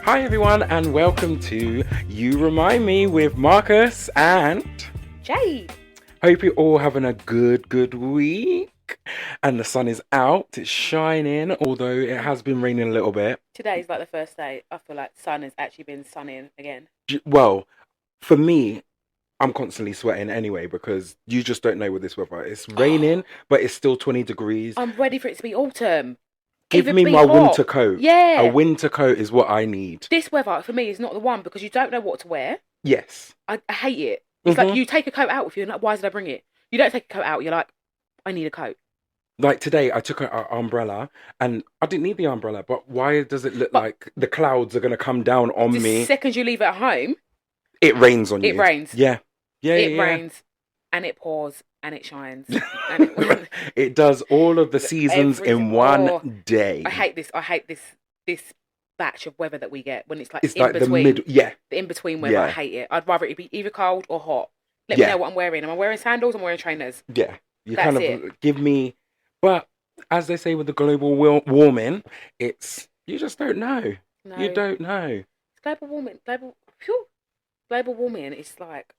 Hi everyone and welcome to You Remind Me with Marcus and Jade. hope you're all having a good week. And the sun is out, it's shining, although it has been raining a little bit. Today's like the first day I feel like sun has actually been sunning again. Well, for me, I'm constantly sweating anyway because you just don't know with this weather. It's raining, but it's still 20 degrees. I'm ready for it to be autumn. Give Even me be my hot. winter coat. A Yeah. winter coat is what I need. This weather for me is not the one because you don't know what to wear. Yes. I hate it. It's like you take a coat out with you and like, why did I bring it? You don't take a coat out, you're like, I need a coat. Like today, I took an umbrella and I didn't need the umbrella, but why does it look like the clouds are going to come down on The me? second you leave it at home, It rains on you. it rains. Yeah. It rains and it pours and it shines. And It does all of the seasons in one day. I hate this. This batch of weather that we get when it's like It's in like between. the middle. Yeah. The in between weather. Yeah. I hate it. I'd rather it be either cold or hot. Let me know what I'm wearing. Am I wearing sandals? I'm wearing trainers. Yeah. You That's kind of it. give me, but as they say with the global warming, it's you just don't know. No. You don't know. It's global warming. Global warming. It's like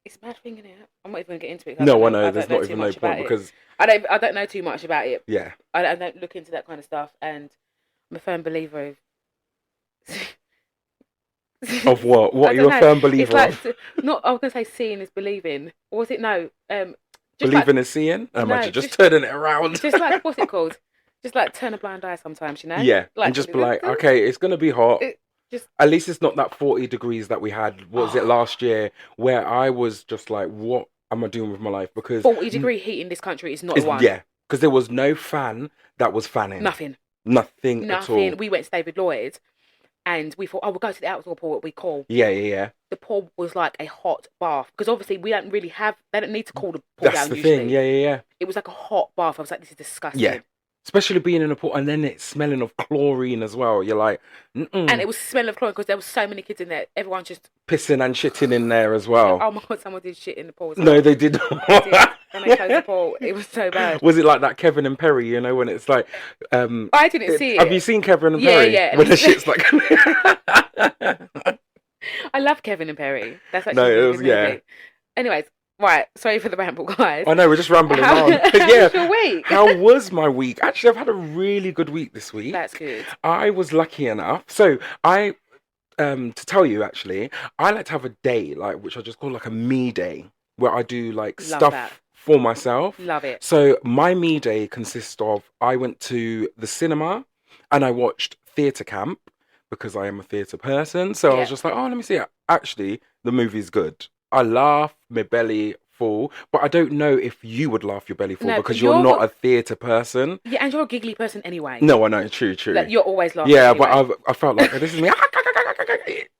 it's a mad thing, isn't it? I'm not even gonna get into it. No, I know. There's not even no point because I don't know too much about it. yeah. I don't look into that kind of stuff, and I'm a firm believer of. Of what? What I are don't you a know. firm believer It's like, of? not. I was gonna say seeing is believing, or was it no? Just Believing is seeing? Imagine just turning it around. Just like what's it called? Just like turn a blind eye sometimes, you know? Yeah, Like, and just be like, okay, it's gonna be hot. Just At least it's not that 40 degrees that we had. What was it last year? Where I was just like, what am I doing with my life? Because 40-degree heat in this country is not the one. Yeah, because there was no fan that was fanning. Nothing at all. We went to David Lloyd, and we thought, oh, we'll go to the outdoor pool. We call. Yeah. The pool was like a hot bath because obviously we don't really have. They don't need to cool the pool That's down the usually. thing. Yeah. It was like a hot bath. I was like, this is disgusting. Yeah. Especially being in a pool and then it's smelling of chlorine as well. You're like, And it was smelling of chlorine because there was so many kids in there. Everyone just pissing and shitting in there as well. Oh my god, someone did shit in the pool. No, they did not. They did. When they closed the pool, it was so bad. Was it like that Kevin and Perry, you know, when it's like I didn't see it. Have you seen Kevin and Perry? Yeah. When the shit's like I love Kevin and Perry. That's actually No, a it really was good movie. Anyways, right, sorry for the ramble, guys. I know, we're just rambling on. How was your week? How was my week? Actually, I've had a really good week this week. That's good. I was lucky enough. So to tell you actually, I like to have a day like which I just call like a me day where I do like Love stuff that. for myself. Love it. So my me day consists of I went to the cinema and I watched Theatre Camp because I am a theatre person. So I was just like, oh, let me see it. Actually, the movie's good. I laugh my belly full, but I don't know if you would laugh your belly full because you're not a theatre person. Yeah, and you're a giggly person anyway. No, I know, true. Like, you're always laughing. Yeah, anyway. but I felt like this is me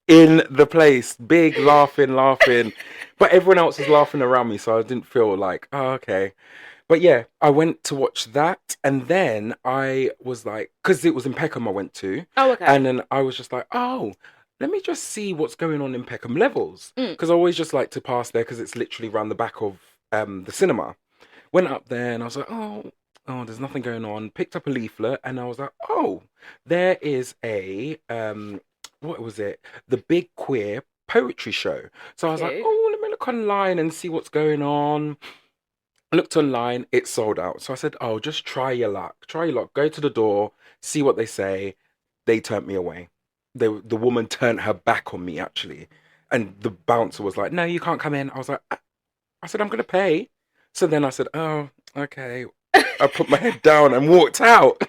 in the place, big laughing. But everyone else is laughing around me, so I didn't feel like, oh, okay. But yeah, I went to watch that, and then I was like, because it was in Peckham I went to. Oh, okay. And then I was just like, oh, let me just see what's going on in Peckham Levels. Because I always just like to pass there because it's literally around the back of the cinema. Went up there and I was like, oh, there's nothing going on. Picked up a leaflet and I was like, oh, there is a, what was it? The Big Queer Poetry Show. So I was like, oh, let me look online and see what's going on. I looked online, it sold out. So I said, oh, just try your luck. Go to the door, see what they say. They turned me away. The woman turned her back on me, actually. And the bouncer was like, no, you can't come in. I was like, I said, I'm going to pay. So then I said, oh, okay. I put my head down and walked out.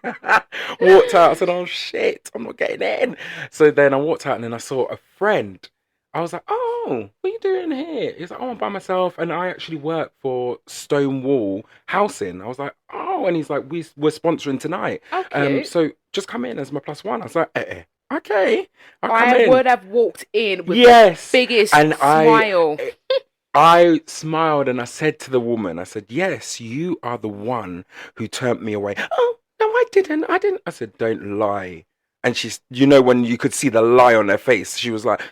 I said, oh, shit, I'm not getting in. So then I walked out and then I saw a friend. I was like, oh, what are you doing here? He's like, oh, I'm by myself. And I actually work for Stonewall Housing. I was like, oh. And he's like, we're sponsoring tonight. Okay. So just come in as my +1. I was like, okay. I would have walked in with the biggest smile. I smiled and I said to the woman, I said, yes, you are the one who turned me away. Oh, no, I didn't. I said, don't lie. And she's, when you could see the lie on her face, she was like,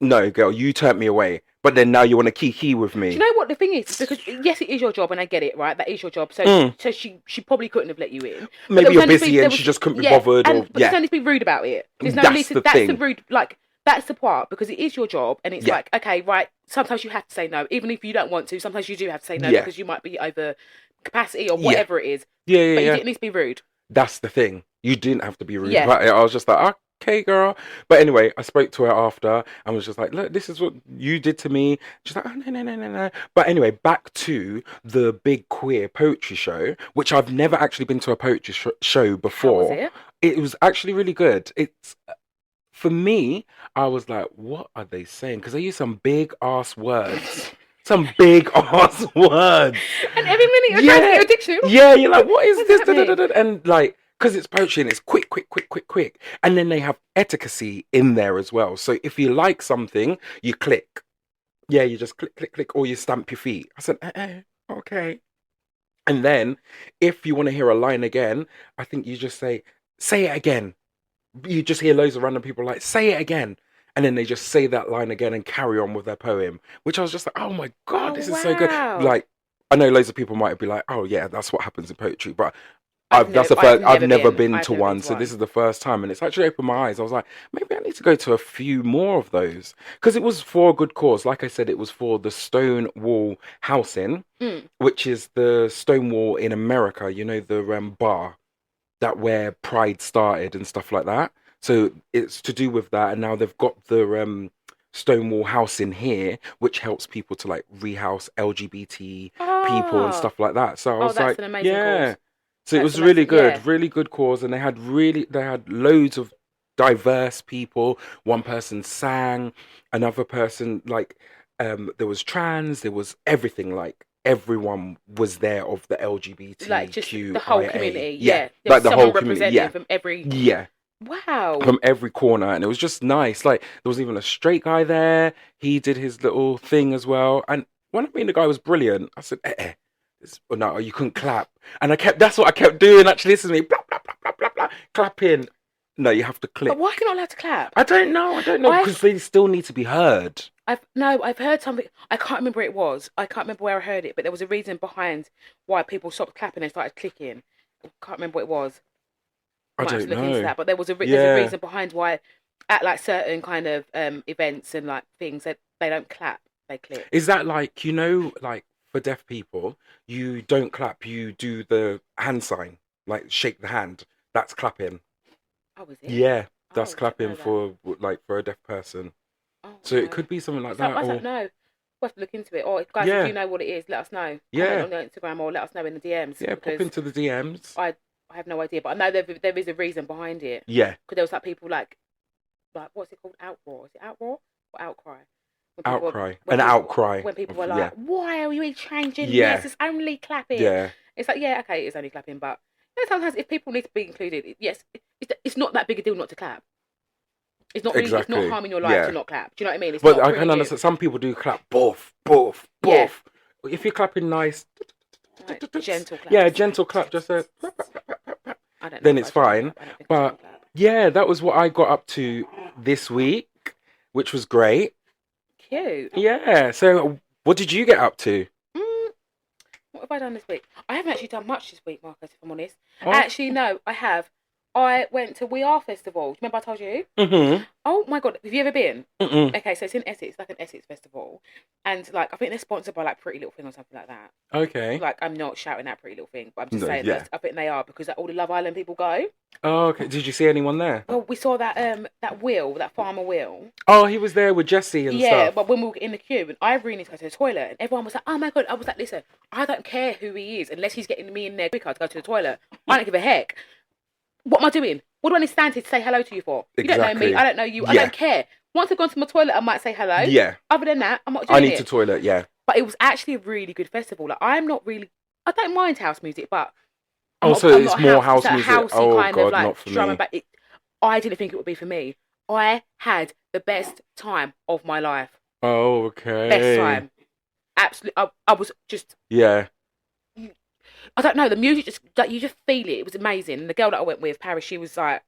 no, girl, you turned me away. But then now you want to kiki with Do me. you know what the thing is? Because yes, it is your job, and I get it, right? That is your job. So, Mm. so she probably couldn't have let you in. But Maybe there was you're no need to busy there and was, she just couldn't be yeah, bothered, or but there's no need to be rude about it. There's no need that's to. the That's the thing. rude. Like that's the part because it is your job, and it's Yeah. like okay, right. Sometimes you have to say no, even if you don't want to. Sometimes you do have to say no Yeah. because you might be over capacity or Yeah. whatever it is. Yeah, But you yeah. didn't need to be rude. That's the thing. You didn't have to be rude Yeah. about it. I was just like, okay, girl. But anyway, I spoke to her after and was just like, look, this is what you did to me. She's like, oh, no, no, no, no, no. But anyway, back to the big queer poetry show, which I've never actually been to a poetry show How before. was it? It was actually really good. It's for me, I was like, what are they saying? Because they use some big ass words. Some big ass words. And every minute you're trying to get your dictionary. Yeah, you're like, what is What's this? happening? And like, because it's poetry and it's quick, quick, quick, quick, quick. And then they have etiquette in there as well. So if you like something, you click. Yeah, you just click, click, click, or you stamp your feet. I said, okay. And then if you want to hear a line again, I think you just say it again. You just hear loads of random people like, say it again. And then they just say that line again and carry on with their poem, which I was just like, oh my God, Oh, this is so good. wow. Like, I know loads of people might be like, oh yeah, that's what happens in poetry. But I've that's the never- first, I've I've never been- been I've to never been one. to So one. this is the first time. And it's actually opened my eyes. I was like, maybe I need to go to a few more of those. Because it was for a good cause. Like I said, it was for the Stonewall Housing, Mm. which is the Stonewall in America, you know, the bar that where Pride started and stuff like that. So it's to do with that, and now they've got the Stonewall House in here, which helps people to like rehouse LGBT people and Ah. stuff like that. So I Oh, was that's like, an amazing yeah. cause. So it That's was amazing, really good, yeah. really good cause, and they had loads of diverse people. One person sang, another person like there was trans, there was everything like. Everyone was there of the LGBTQ, Like just the whole community. yeah, Yeah. There like was the someone whole community, representing yeah, from every. yeah, Wow. from every corner, and it was just nice. Like there was even a straight guy there. He did his little thing as well, and when I mean the guy was brilliant, I said, oh, no, you couldn't clap, and that's what I kept doing. Actually, listen to me, blah blah blah blah blah blah, clapping. No, you have to click. But why are you not allowed to clap? I don't know, because they still need to be heard. I've heard something. I can't remember what it was. I can't remember where I heard it, but there was a reason behind why people stopped clapping and started clicking. I can't remember what it was. I Might have don't to look into know. that, but there's a Yeah. reason behind why at like certain kind of events and like things that they don't clap, they click. Is that like, like for deaf people, you don't clap, you do the hand sign, like shake the hand. That's clapping. Oh, is it? Yeah, Oh, that's I didn't clapping know that. for a deaf person. Oh, So it no. could be something like So, that. I Or don't know. We'll have to look into it. Or guys, Yeah. if you know what it is, let us know. Yeah. Comment on your Instagram or let us know in the DMs. yeah, pop because into the DMs. I have no idea, but I know there is a reason behind it. Yeah, Because there was like people like what's it called? Outroar. Is it outroar or outcry? When people were- outcry, when an people- outcry. When people were Yeah. like, "Why are you changing Yeah. this? It's only clapping." Yeah, It's like, yeah, okay, it's only clapping, but sometimes if people need to be included, yes, it's not that big a deal not to clap. It's not really, it's Exactly. not harming your life Yeah. to not clap. Do you know what I mean? It's but not I really can understand some people do clap, boof, boof, Yeah. boof. If you're clapping nice, like, gentle clap. yeah, gentle clap, just a. I don't know then if it's I should fine, clap. I don't think I but- should clap. Yeah, that was what I got up to this week, which was great. Cute. Yeah. So, what did you get up to? What have I done this week? I haven't actually done much this week, Marcus, if I'm honest. Oh. Actually, no, I have. I went to We Are Festival. Do you remember I told you? Mm-hmm. Oh my God, have you ever been? Mm-mm. Okay, so it's in Essex, like an Essex festival. And like, I think they're sponsored by like Pretty Little Thing or something like that. Okay. Like, I'm not shouting at Pretty Little Thing, but I'm just No, saying yeah. that I think they are because all the Love Island people go. Oh, okay. Did you see anyone there? Well, we saw that Will, that farmer Will. Oh, he was there with Jesse and Yeah, stuff. but when we were in the queue, and I really need to go to the toilet, and everyone was like, "Oh my God!" I was like, "Listen, I don't care who he is unless he's getting me in there quicker to go to the toilet. I don't give a heck. What am I doing? What do I need to stand here to say hello to you for? You don't know Exactly. me. I don't know you. I Yeah. don't care. Once I've gone to my toilet, I might say hello. Yeah. Other than that, I'm not doing I need it. to toilet. Yeah. But it was actually a really good festival. Like, I don't mind house music, but Oh, so I'm it's not more house it's a music. housey Oh kind God, of like not for drum me. and bass. I didn't think it would be for me. I had the best time of my life. Oh, okay. Best time. Absolutely. I was just, Yeah. I don't know, the music just, like, you just feel it. It was amazing. And the girl that I went with, Paris, she was like,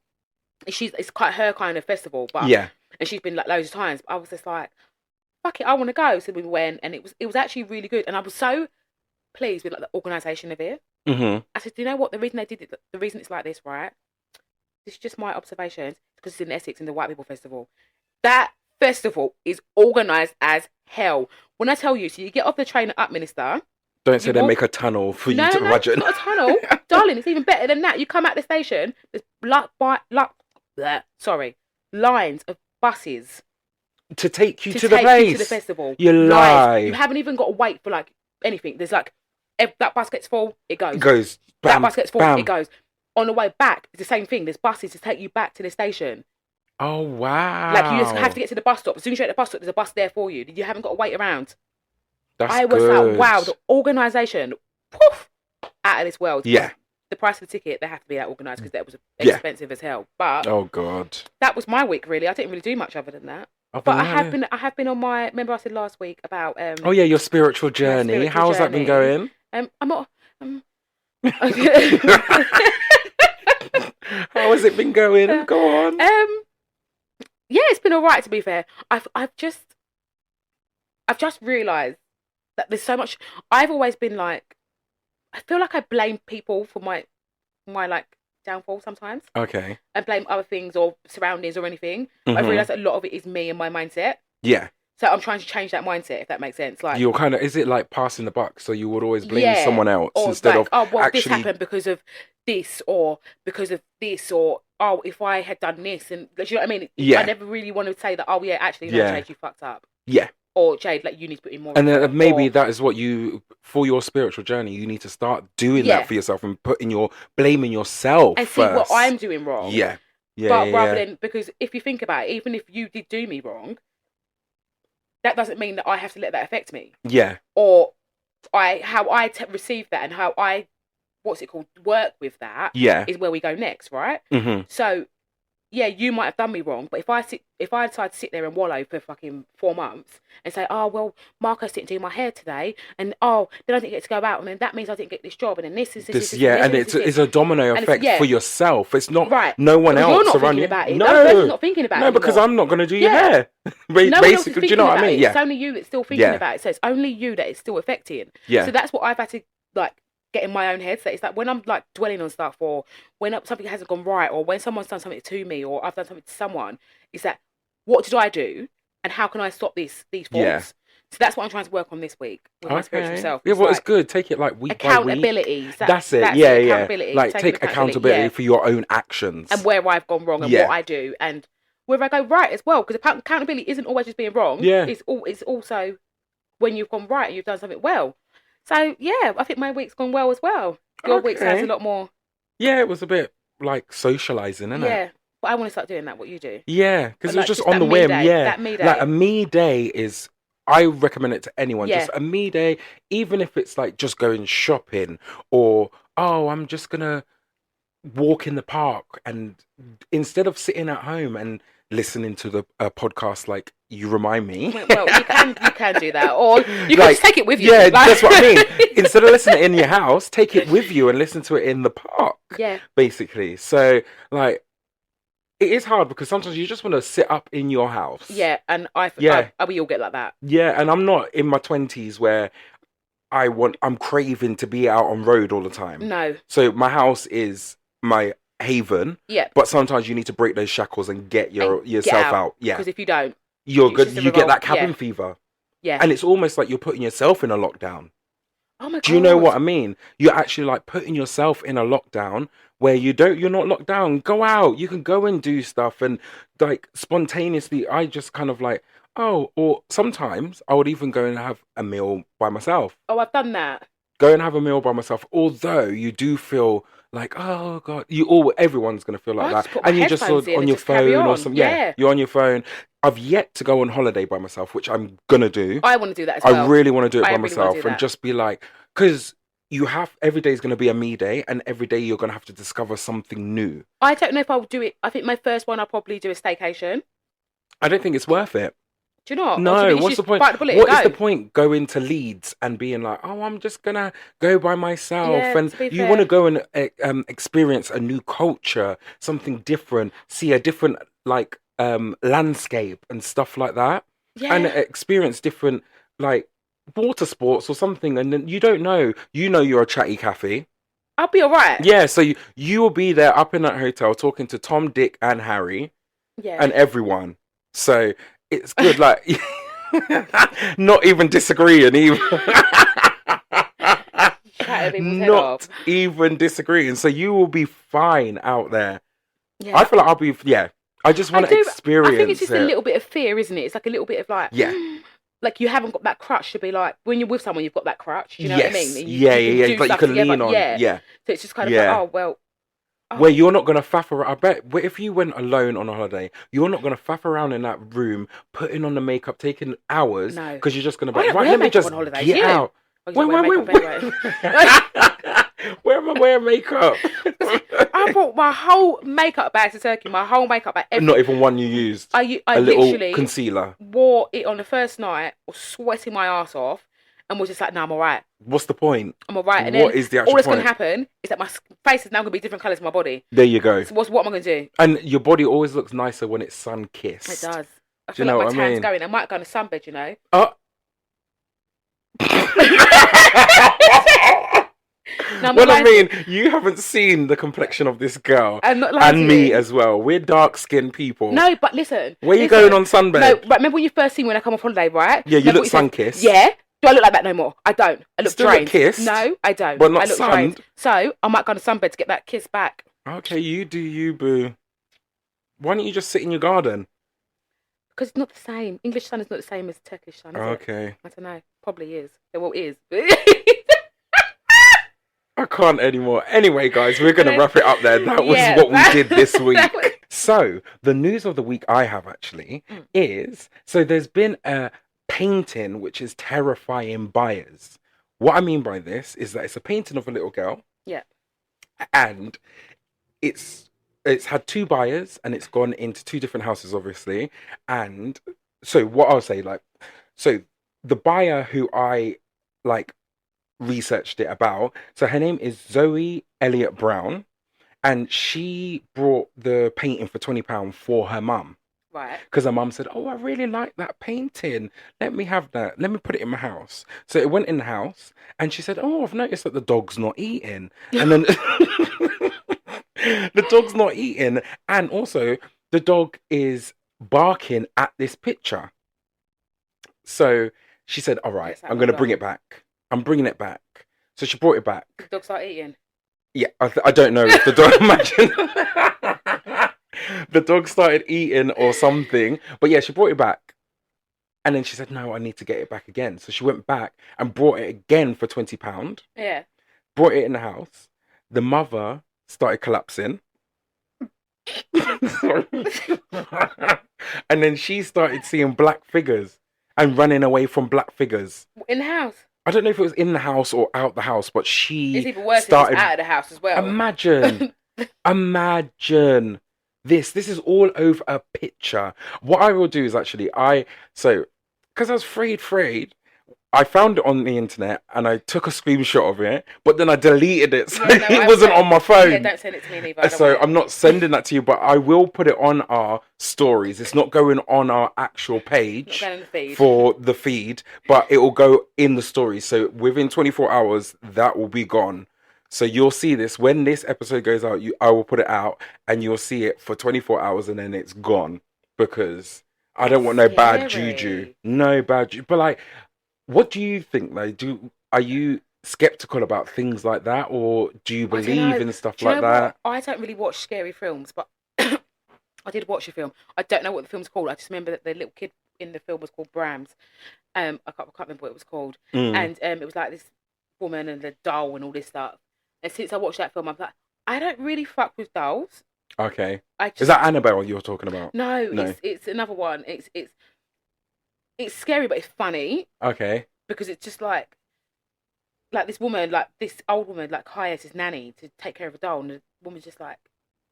it's quite her kind of festival, but Yeah. and she's been like loads of times. But I was just like, fuck it, I want to go. So we went, and it was actually really good, and I was so pleased with like the organisation of it. Mm-hmm. I said, do you know what? The reason they did it, the reason it's like this, right? This is just my observations because it's in Essex in the White People Festival. That festival is organised as hell. When I tell you, so you get off the train at Upminster. Don't say they make a tunnel for you to imagine. It's not a tunnel, darling. It's even better than that. You come out the station. There's lines of buses to take you to take the place. you to the festival. You lie. You haven't even got to wait for like anything. There's like that bus gets full, it goes. It goes. Bam, that bus gets full, bam. it goes. On the way back, it's the same thing. There's buses to take you back to the station. Oh wow! Like you just have to get to the bus stop. As soon as you're at the bus stop, there's a bus there for you. You haven't got to wait around. I was like, wow, the organisation, poof, out of this world. Yeah. The price of the ticket, they have to be that organised because that was expensive as hell. But oh god, that was my week really. I didn't really do much other than that. But I have been on my. Remember I said last week about oh yeah, your spiritual journey. How's that been going? I'm not. How has it been going? Go on. Yeah, it's been alright to be fair. I've just realised that there's so much. I've always been like, I feel like I blame people for my like downfall sometimes. Okay. And blame other things or surroundings or anything. Mm-hmm. I've realised a lot of it is me and my mindset. Yeah. So I'm trying to change that mindset, if that makes sense. Like you're kind of, is it like passing the buck? So you would always blame someone else or instead like, of oh well, actually... this happened because of this, or because of this, or oh, if I had done this, and do you know what I mean? Yeah. I never really want to say that. Oh yeah, actually, no, Jade, you fucked up. Yeah. Or Jade, like you need to put in more. And then maybe that is what you, for your spiritual journey, you need to start doing that for yourself and blaming yourself and first. See what I'm doing wrong. Yeah. Yeah. But rather than, because if you think about it, even if you did do me wrong, that doesn't mean that I have to let that affect me. Yeah. Or how I receive that and how I, work with that. Yeah. Is where we go next, right? Mm-hmm. So, yeah, you might have done me wrong, but if I decide to sit there and wallow for fucking 4 months and say, oh well, Marcos didn't do my hair today, and oh, then I didn't get to go out, and then that means I didn't get this job, and then this, and it's a domino effect for yourself. It's not no one else you're not around thinking you. about it. No, that person's not thinking about it. No, because I'm not going to do your hair. No Basically, do you know what I mean? It's only you that's still thinking about it. So it's only you that is still affecting. Yeah. So that's what I've had to like get in my own head. So it's like when I'm like dwelling on stuff, or when something hasn't gone right, or when someone's done something to me, or I've done something to someone, is that what did I do, and how can I stop these faults? Yeah. So that's what I'm trying to work on this week with my spiritual self. Yeah, well, it's good. Take it like week by week. Accountability. That's it. Accountability. Like take accountability for your own actions and where I've gone wrong and what I do and where I go right as well. Because accountability isn't always just being wrong. Yeah. It's also when you've gone right and you've done something well. So yeah, I think my week's gone well as well. Your week sounds a lot more. Yeah, it was a bit like socialising, isn't it? Yeah. But I want to start doing that, what you do. Yeah, because it was just on the whim. That me day. Like a me day is, I recommend it to anyone. Just a me day, even if it's like just going shopping or, oh, I'm just going to walk in the park, and instead of sitting at home and listening to the podcast like You Remind Me. Well, you can do that, or you can just take it with you. Yeah, that's what I mean. Instead of listening in your house, take it with you and listen to it in the park. Yeah. Basically. So, like, it is hard because sometimes you just want to sit up in your house. Yeah, and we all get like that. Yeah, and I'm not in my 20s where I'm craving to be out on road all the time. No. So my house is my haven. Yeah. But sometimes you need to break those shackles and get yourself out. Yeah. Because if you don't, you get that cabin fever. Yeah. And it's almost like you're putting yourself in a lockdown. Oh my God. Do you know what I mean? You're actually like putting yourself in a lockdown where you're not locked down. Go out. You can go and do stuff, and like spontaneously, I just kind of like, or sometimes I would even go and have a meal by myself. Oh, I've done that. Go and have a meal by myself. Although you do feel like, oh God, everyone's going to feel like that. And you just on your phone or something. Yeah, you're on your phone. I've yet to go on holiday by myself, which I'm going to do. I want to do that as well. I really want to do it by myself and just be like, because every day is going to be a me day, and every day you're going to have to discover something new. I don't know if I'll do it. I think my first one, I'll probably do a staycation. I don't think it's worth it. Do you not? No, what's the point? What is the point going to Leeds and being like, oh, I'm just going to go by myself? Yeah, and you want to go and experience a new culture, something different, see a different, like, landscape and stuff like that, and Yeah. experience different like water sports or something. And then you don't know, you're a chatty Cathy. I'll be alright. Yeah, so you will be there up in that hotel talking to Tom, Dick, and Harry Yeah. and everyone. So it's good, like not even disagreeing, even Chatting people's head not off. even disagreeing. So you will be fine out there. Yeah. I feel like I'll be, yeah. I just want to experience I think it's just it. a little bit of fear, isn't it? It's like a little bit of like, Yeah. like you haven't got that crutch to be like, when you're with someone, you've got that crutch. Do you know what I mean? And Yeah. do Like you stuff can together. lean on. Yeah. So it's just kind of Yeah. like, oh, well. Oh. Where you're not going to faff around. I bet if you went alone on a holiday, you're not going to faff around in that room, putting on the makeup, taking hours. No. Because you're just going to I be don't right, wear let me makeup just on holidays, get you? out. I just wear makeup anyway. Where am I wearing makeup? I brought my whole makeup bag to Turkey, my whole makeup bag. Not even one you used. I A little literally concealer. wore it on the first night, was sweating my ass off, and was just like, no, I'm all right. What's the point? I'm all right. And What then is the actual all that's point? going to happen is that my face is now going to be different colours to my body. There you go. So what am I going to do? And your body always looks nicer when it's sun-kissed. It does. I Do you feel know like what my I tan's mean? going. I might go on a sunbed, you know. No, Well, I mean, you haven't seen the complexion of this girl. I'm not lying And to me you. as well. We're dark-skinned people. No, but listen. Where you listen. going on sunbed? No, but remember when you first seen me when I come off holiday, right? Yeah, you Remember look what said? sun-kissed. Yeah. Do I look like that no more? I don't. I look Still look drained. kissed. No, I don't. But not I look sunned. drained. So I might go on a sunbed to get that kiss back. Okay, you do you, boo. Why don't you just sit in your garden? Because it's not the same. English sun is not the same as Turkish sun, is it? Okay. I don't know. Probably is. Well, it is. I can't anymore. Anyway, guys, we're going to wrap it up there. That was Yeah, what we that- did this week. that was- So, the news of the week I have actually is, so there's been a painting which is terrifying buyers. What I mean by this is that it's a painting of a little girl. Yeah. And it's had two buyers and it's gone into two different houses, obviously. And so what I'll say, like, so the buyer who I like researched it about, so her name is Zoe Elliott Brown, and she brought the painting for £20 for her mum. Right. Because her mum said, oh, I really like that painting. Let me have that. Let me put it in my house. So it went in the house and she said, oh, I've noticed that the dog's not eating. And then the dog's not eating. And also the dog is barking at this picture. So she said, all right, Yes, that I'm going to was bring wrong. it back. I'm bringing it back. So she brought it back. The dog start eating. Yeah, I don't know if the dog, imagine. The dog started eating or something. But yeah, she brought it back. And then she said, no, I need to get it back again. So she went back and brought it again for £20. Yeah. Brought it in the house. The mother started collapsing. And then she started seeing black figures and running away from black figures. In the house. I don't know if it was in the house or out the house, but she It's even worse if started it's out of the house as well. Imagine this. This is all over a picture. What I will do is actually, because I was afraid, I found it on the internet and I took a screenshot of it, but then I deleted it, so Yeah, no, it I wasn't won't. on my phone. Yeah, don't send it to me neither. I don't So want it. I'm not sending that to you, but I will put it on our stories. It's not going on our actual Not page going in the feed. for the feed, but it will go in the stories. So within 24 hours, that will be gone. So you'll see this when this episode goes out. I will put it out, and you'll see it for 24 hours, and then it's gone because I don't want no bad Scary. juju. No bad juju. But like, what do you think? Like, are you skeptical about things like that, or do you I don't believe know. in stuff Do you like know that? what? I don't really watch scary films, but I did watch a film. I don't know what the film's called. I just remember that the little kid in the film was called Brahms. I can't remember what it was called. Mm. And it was like this woman and the doll and all this stuff. And since I watched that film, I'm like, I don't really fuck with dolls. Okay. I just, Is that Annabelle you're talking about? No, No. it's another one. It's scary, but it's funny Okay. because it's just like this woman, like this old woman, like hires his nanny to take care of a doll, and the woman's just like,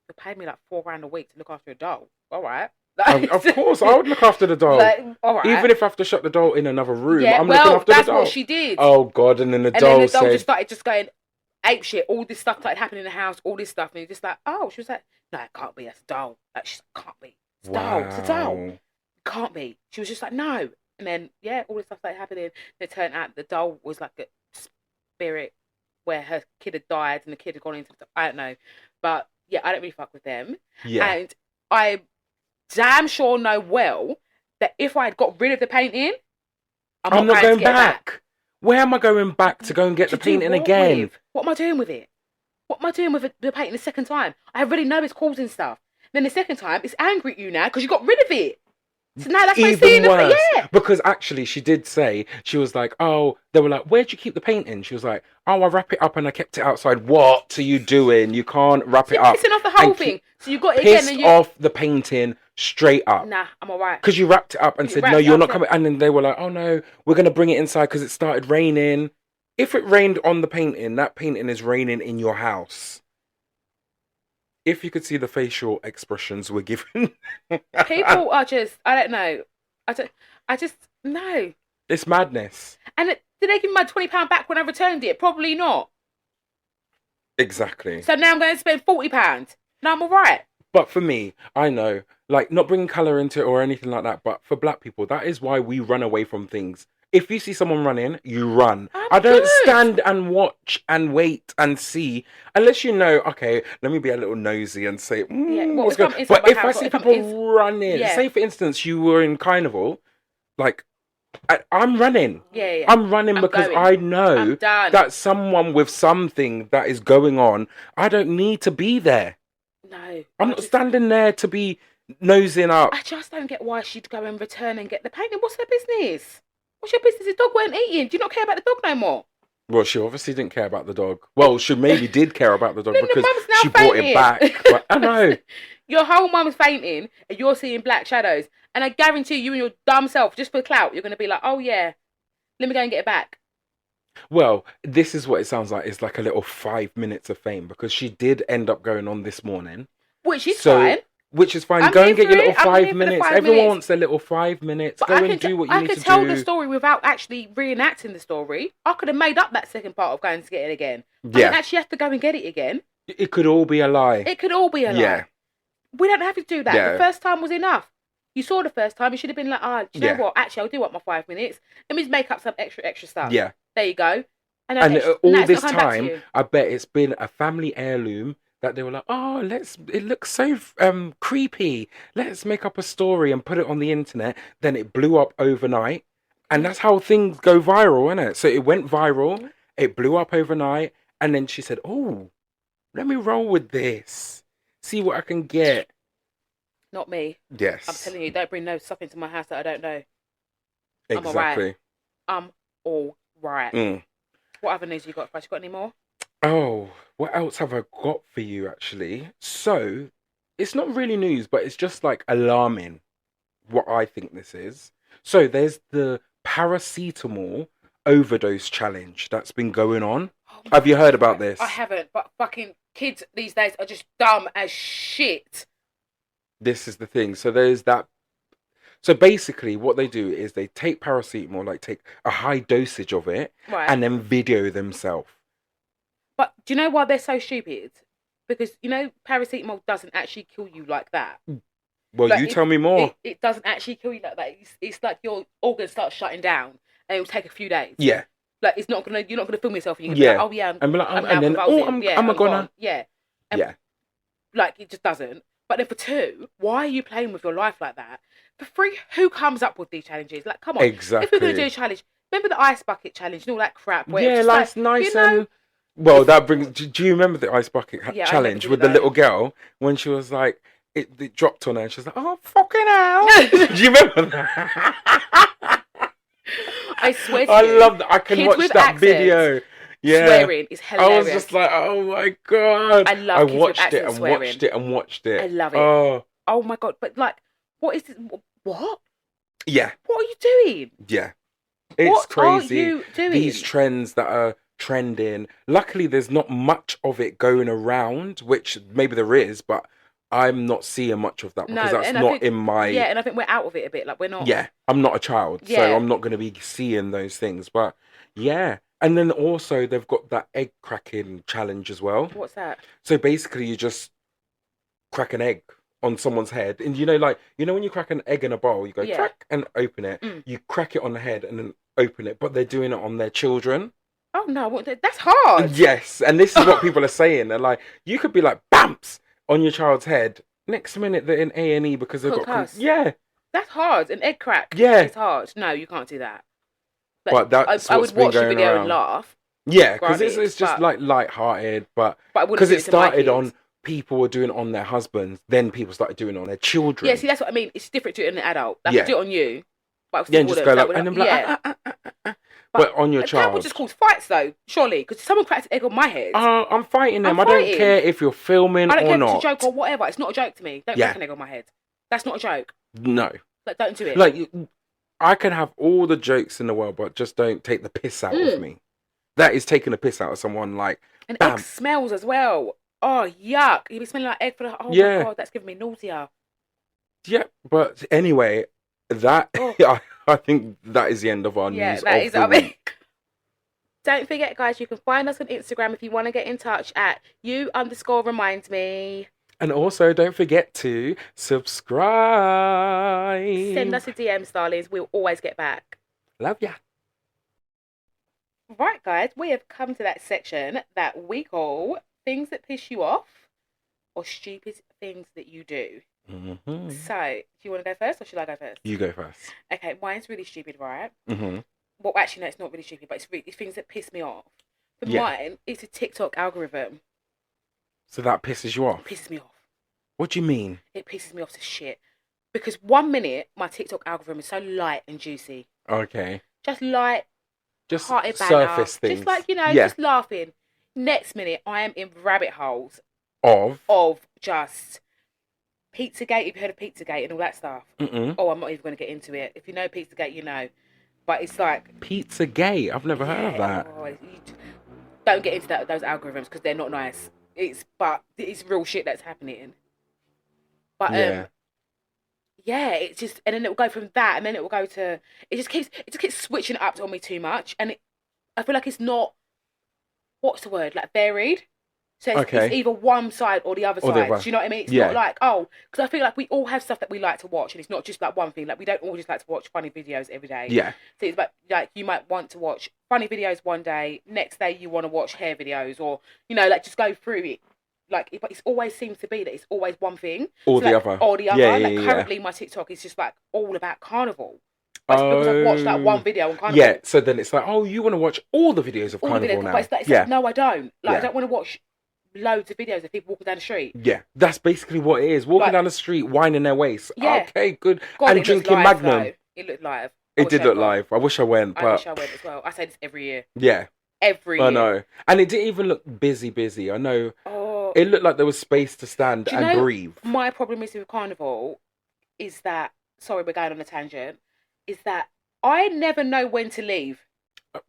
"You're paying me like £4 a week to look after a doll. All right." Of course, I would look after the doll. Like, all right. Even if I have to shut the doll in another room, yeah, I'm looking after that's the doll. what she did. Oh God! And then the and doll then the doll said, just started just going ape shit. All this stuff started happening in the house. All this stuff, and you're just like, oh, she was like, no, it can't be. That's a doll. Like, she can't be. It's dull. It's a dull. Wow. Can't be. She was just like, no. And then, yeah, all this stuff started happening. It turned out the doll was like a spirit where her kid had died and the kid had gone into the, I don't know. But yeah, I don't really fuck with them. Yeah. And I damn sure know well that if I had got rid of the painting, I'm not to going get it back. Where am I going back to go and get the To do painting what again? with? What am I doing with it? What am I doing with the painting the second time? I already know it's causing stuff. Then the second time, it's angry at you now because you got rid of it. So now that's why it's seeing Even worse. Yeah. Because actually, she did say, she was like, oh, they were like, where'd you keep the painting? She was like, oh, I wrap it up and I kept it outside. What are you doing? You can't wrap it You're up. pissing off the whole And thing. So you got it again Pissed and you... off the painting straight up. Nah, I'm alright. Because you wrapped it up and You said, wrapped no, it you're up, not yeah. coming. And then they were like, oh, no, we're going to bring it inside because it started raining. If it rained on the painting, that painting is raining in your house. If you could see the facial expressions we're given. People are just... I don't know. I just... No. It's madness. And did they give me my £20 back when I returned it? Probably not. Exactly. So now I'm going to spend £40. Now I'm alright. But for me, I know, like, not bringing colour into it or anything like that, but for black people, that is why we run away from things. If you see someone running, you run. I don't good. stand and watch and wait and see, unless you know, okay, let me be a little nosy and say, Yeah, well, what's if I'm going on? inside But my if I house or see if I'm people running, Yeah. say for instance, you were in Carnival, like, I'm running. Yeah. I'm running I'm because going. I know I'm done. that someone with something that is going on, I don't need to be there. No. I'm not standing there to be nosing up. I just don't get why she'd go and return and get the painting. What's her business? What's your business? The dog weren't eating. Do you not care about the dog no more? Well, she obviously didn't care about the dog. Well, she maybe did care about the dog Then the because mum's now she brought fainting. it back. But I know. Your whole mum's fainting and you're seeing black shadows. And I guarantee you and your dumb self, just for clout, you're going to be like, oh yeah, let me go and get it back. Well, this is what it sounds like. It's like a little 5 minutes of fame because she did end up going on this morning. Which is fine. Which is fine. I'm Go here and get for your little it. I'm here 5 for the minutes. 5 Everyone minutes. wants their little 5 minutes. But Go and do what you need to do. I could tell the story without actually reenacting the story. I could have made up that second part of going to get it again. I didn't actually have to go and get it again. It could all be a lie. It could all be a lie. Yeah. We don't have to do that. Yeah. The first time was enough. You saw the first time. You should have been like, do you know Yeah. what? Actually, I'll do want my 5 minutes. Let me just make up some extra stuff. Yeah. There you go. And now all it's this not coming back to time, you. I bet it's been a family heirloom that they were like, oh, it looks so creepy. Let's make up a story and put it on the internet. Then it blew up overnight. And that's how things go viral, isn't it? So it went viral, it blew up overnight, and then she said, oh, let me roll with this. See what I can get. Not me. Yes. I'm telling you, don't bring no stuff into my house that I don't know. Exactly. I'm all right. Mm. What other news you got for us? You got any more? Oh, what else have I got for you, actually? So, it's not really news, but it's just like alarming what I think this is. So, there's the paracetamol overdose challenge that's been going on. Have you heard about this? I haven't, but fucking kids these days are just dumb as shit. This is the thing. So, there's that. So, basically, what they do is they take paracetamol, like take a high dosage of it, Right. and then video themselves. But do you know why they're so stupid? Because, you know, paracetamol doesn't actually kill you like that. Well, Like, you tell me more. It doesn't actually kill you like that. It's like your organs start shutting down and it'll take a few days. Yeah. Like, you're not going to film yourself and you're going to Yeah. be like, oh, yeah, And be like, I'm and now then, convulsing. I'm gonna. gone. Yeah. And, Yeah. Like, it just doesn't. But then for two, why are you playing with your life like that? For three, who comes up with these challenges? Like, come on. Exactly. If we're going to do a challenge, remember the ice bucket challenge and all that crap? Where Yeah, it's just nice you know, and. Well, that brings. Do you remember the ice bucket Yeah, I challenge remember with the that. little girl when she was like, it dropped on her and she was like, oh, fucking hell. Do you remember that? I swear to I you, love that. I can kids watch with that accents video. Yeah. swearing is I hilarious. was just like, oh my God. I love kids with watched it accent and swearing. watched it and watched it. I love it. Oh, Oh my God. But like, what is this? What? yeah, What are you doing? yeah. It's What crazy. are you doing? These trends that are trending. Luckily, there's not much of it going around, which maybe there is, but I'm not seeing much of that because that's and I not think- in my. Yeah, and I think we're out of it a bit. Like, we're not. Yeah, I'm not a child, so Yeah. I'm not going to be seeing those things. But yeah, and then also they've got that egg cracking challenge as well. What's that? So basically, you just crack an egg on someone's head, and like when you crack an egg in a bowl, you go Yeah. crack and open it. You crack it on the head and then open it, but they're doing it on their children. Oh no, that's hard. Yes, and this is what people are saying. They're like, you could be like bamps on your child's head. Next minute they're in A&E because they've got Concussed. yeah. That's hard. An egg crack. Yeah. It's hard. No, you can't do that. But that's I what's would been watch the going video around. and laugh. Yeah, because Granted, it's just but- like light-hearted, but But I wouldn't because do it to my started on kids. people were doing it on their husbands, then people started doing it on their children. Yeah, see, that's what I mean. It's different to do it on an adult. Like, Yeah. I do it on you. But I Yeah, still and just wouldn't. go That like, would- and then be like, yeah. but on your That child. would just cause fights, though, surely. Because someone cracks an egg on my head. I'm fighting them. I'm I don't fighting. care if you're filming I don't or care if not. it's a joke or whatever. It's not a joke to me. Don't Yeah. crack an egg on my head. That's not a joke. No, Like, don't do it. like I can have all the jokes in the world, but just don't take the piss out of me. That is taking the piss out of someone. Like, and bam. egg smells as well. Oh, yuck. You'll be smelling like egg for the... Oh, Yeah. my God, that's giving me nausea. Yeah, but anyway, that Oh. I think that is the end of our Yeah, news that of is the our week. Don't forget, guys, you can find us on Instagram if you want to get in touch at you_remind me. And also, don't forget to subscribe. Send us a DM, darlings. We'll always get back. Love ya. Right, guys, we have come to that section that we call things that piss you off or stupid things that you do. Mm-hmm. So, do you want to go first or should I go first? You go first. Okay, mine's really stupid, right? Mm-hmm. Well, actually, no, it's not really stupid, but it's things that piss me off. For Yeah. mine, it's a TikTok algorithm. So that pisses you off. It pisses me off. What do you mean? It pisses me off to shit. Because 1 minute, my TikTok algorithm is so light and juicy. Okay. Just light, Just hearted banter. surface things. Just like, Yeah. just laughing. Next minute, I am in rabbit holes Of. of just Pizzagate. If you heard of Pizzagate and all that stuff. Mm-mm. Oh, I'm not even going to get into it. If you know Pizzagate, you know. But it's like... Pizza gay. I've never heard of that. Oh, don't get into those algorithms because they're not nice. But it's real shit that's happening. But Yeah. yeah, it's just, and then it will go from that, and then it will go to, it just keeps switching up on me too much, and I feel like it's not, what's the word, like varied. So it's either one side or the other Or the side. other. Do you know what I mean? It's Yeah. not like, because I feel like we all have stuff that we like to watch, and it's not just like one thing. Like we don't all just like to watch funny videos every day. Yeah. So it's about, like, you might want to watch funny videos one day, next day you want to watch hair videos, or like just go through it. Like, but it always seems to be that it's always one thing. Or So, the like, other. Or the other. Yeah, like yeah, yeah. currently my TikTok is just like all about carnival. But it's because I've watched like one video on carnival. Yeah, so then it's like, oh, you want to watch all the videos of All the Carnival videos, now? but it's like, yeah. no, I don't. Like, Yeah. I don't want to watch loads of videos of people walking down the street. Yeah, that's basically what it is. Walking Like- down the street, winding their waist. Yeah. Okay, good. God, and it looked drinking live, Magnum. though. It looked live. It did look live. I wish I went, I but wish I went as well. I say this every year. yeah, Every year. I know. And it didn't even look busy. I know. Oh, It looked like there was space to stand Do you and know- breathe. my problem is with carnival is that, sorry, we're going on a tangent, is that I never know when to leave.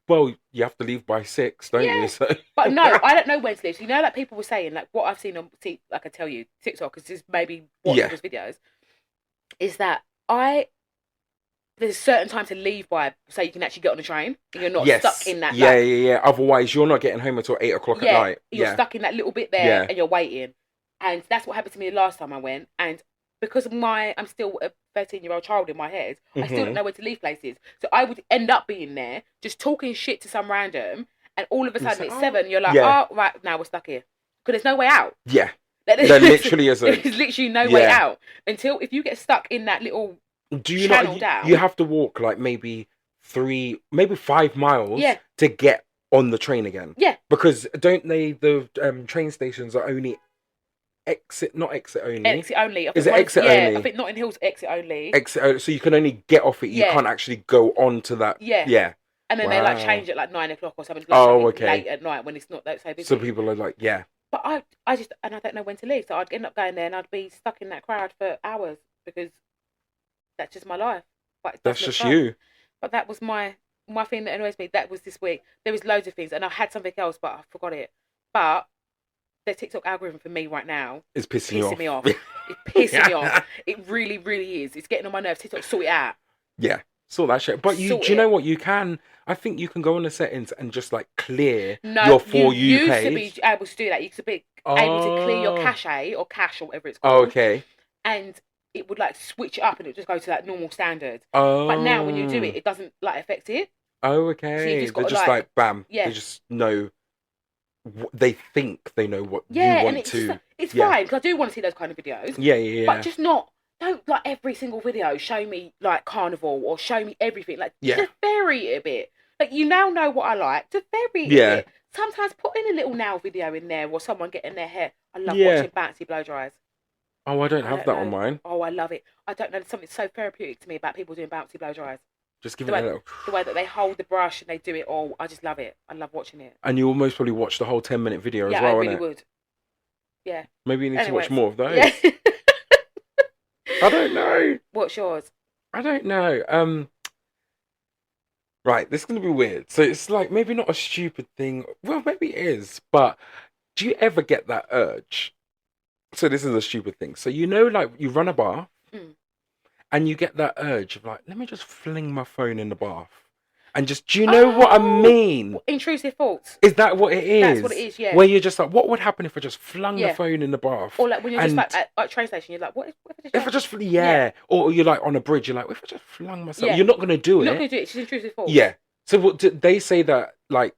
Well, you have to leave by 6, don't Yeah. you? So But no, I don't know when to leave. So, like people were saying, like what I've seen on, like I tell you, TikTok is just maybe watching Yeah. those videos, is that there's a certain time to leave by, so you can actually get on the train and you're not yes. stuck in that. Yeah, like, yeah. Otherwise, you're not getting home until 8 o'clock yeah, at night. you're Yeah. stuck in that little bit there Yeah. and you're waiting. And that's what happened to me the last time I went. And because I'm still a 13-year-old child in my head, I still Mhm. don't know where to leave places. So I would end up being there, just talking shit to some random, and all of a You sudden say, it's "Oh." 7, you're like, Yeah. oh, right, now we're stuck here. Because there's no way out. Yeah. Like, There literally isn't. There's literally no way Yeah. out. Until, if you get stuck in that little, Do you channel know down. you have to walk like maybe 5 miles Yeah. to get on the train again? Yeah. Because don't they, the train stations are only not exit only. exit only. I Is think it one- exit yeah, only? I think Notting Hill's exit only. So you can only get off it. You Yeah. can't actually go on to that. Yeah. Yeah. And then they like Wow. change it like 9 o'clock or something. Oh, like, okay. Late at night when it's not that so busy. So people are like, yeah. But I just, and I don't know when to leave. So I'd end up going there and I'd be stuck in that crowd for hours because that's just my life. But it That's doesn't just look fun. you. But that was my thing that annoys me. That was this week. There was loads of things and I had something else, but I forgot it. But the TikTok algorithm for me right now It's pissing pissing me off. It's pissing me off. It really, really is. It's getting on my nerves. TikTok, sort it out. Yeah. Sort that shit. But Sort do you know it. what? I think you can go on the settings and just like clear No, your For You used page. to be able to do that. You used to be able to clear your Oh. cache or cache or whatever it's Oh, called. okay. and it would like switch it up and it would just go to that normal standard. Oh. But now when you do it, it doesn't like affect it. Oh, So you've okay. just They're got to, just like, bam. yeah. They just know. They think they know what you Yeah, and want it's to. just, it's yeah. fine because I do want to see those kind of videos. Yeah. But just not. Don't like every single video show me like carnival or show me everything. Like just vary it a bit. Like you now know what I like. Just vary it a bit. Sometimes put in a little nail video in there or someone getting their hair. I love watching bouncy blow dries. Oh, I don't have that on mine. Oh, I love it. I don't know. There's something so therapeutic to me about people doing bouncy blow dries. Just give it a little. The way that they hold the brush and they do it all. I just love it. I love watching it. And you almost probably watch the whole 10-minute video as well, Yeah, I really would. Yeah. Maybe you need to watch more of those. Yeah. I don't know. What's yours? I don't know. Right, this is going to be weird. So it's like maybe not a stupid thing. Well, maybe it is. But do you ever get that urge? So this is a stupid thing. So like you run a bath and you get that urge of like, let me just fling my phone in the bath. And just, do you know what I mean? Intrusive thoughts. Is that what it is? That's what it is, yeah. Where you're just like, what would happen if I just flung the phone in the bath? Or like when you're just like at a train station, you're like, what if I just, Or you're like on a bridge, you're like, what if I just flung myself? Yeah. You're not going to do it. You're not going to do it, it's just intrusive thoughts. Yeah. So what, do they say that, like,